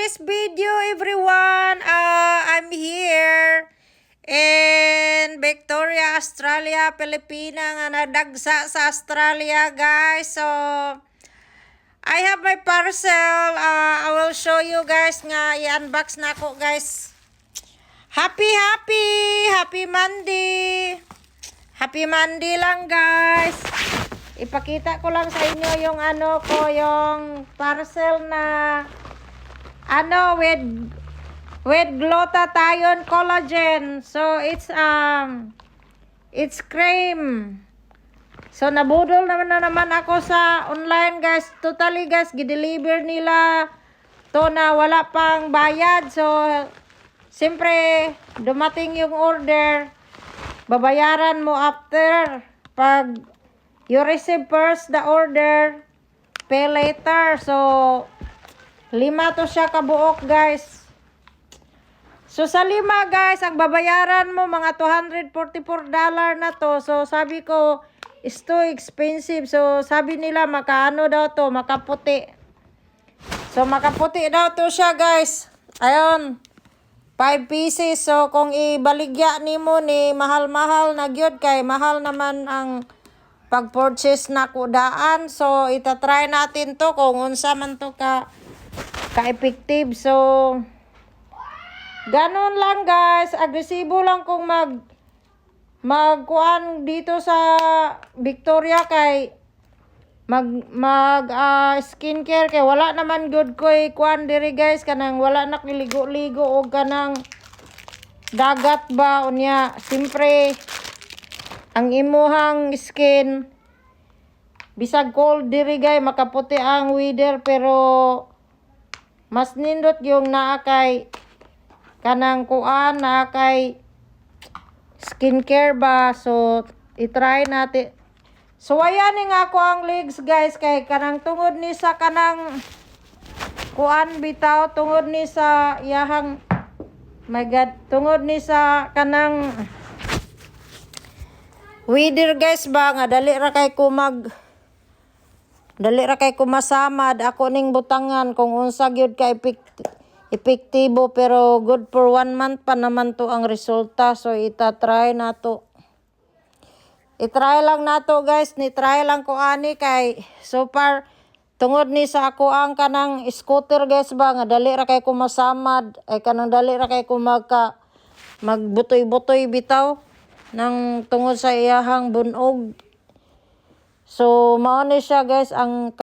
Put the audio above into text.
today's video, everyone. I'm here in Victoria, Australia, Pilipina nga nadagsa sa Australia, guys. So I have my parcel. I will show you guys nga i-unbox na ako, guys. Happy Monday. Happy Monday lang, guys. Ipakita ko lang sa inyo yung yung parcel na with glutathione collagen. So it's cream. So nabudol naman ako sa online, guys. Totally, guys, gideliver nila to na wala pang bayad. So siyempre dumating yung order, babayaran mo after. Pag you receive first the order, pay later. So 5 to siya kabuok, guys. So sa 5, guys, ang babayaran mo mga $244 na to. So sabi ko, it's too expensive. So sabi nila makaano daw to, makaputi. So makaputi daw to siya, guys. Ayun, 5 pieces. So kung ibaligya nimo ni mahal-mahal na gyud, kay mahal naman ang pag-purchase na kudaan. So itatry natin to kung unsa man to ka-effective. So ganun lang, guys. Agresibo lang kung magkuan dito sa Victoria, kay skincare, kay wala naman good ko kuan diri, guys, kanang wala nakiligo-ligo o kanang dagat ba unya. Siyempre ang imuhang skin bisag cold diri, guys, makaputi ang weather, pero mas nindot yung naakay kanang kuan, naakay skincare ba. So i-try natin. So ayan nga ako ang legs, guys, kay kanang tungod ni sa kanang kuan bitaw, tungod ni sa iyahang, my god, tungod ni sa kanang weather, guys, ba nga dali ra kay kumasamad. Ako ning butangan kung unsa gyud ka epektibo, pero good for 1 month pa naman to ang resulta. So ita-try na to. I-try lang nato, guys. Ni-try lang ko ani, kay so far tungod ni sa ako ang kanang scooter, guys, ba nga dali ra kay kumasamad, ay kanang dali ra kay magbutoy-butoy bitaw nang tungod sa iyahang bunog. So mao ni siya, guys, ang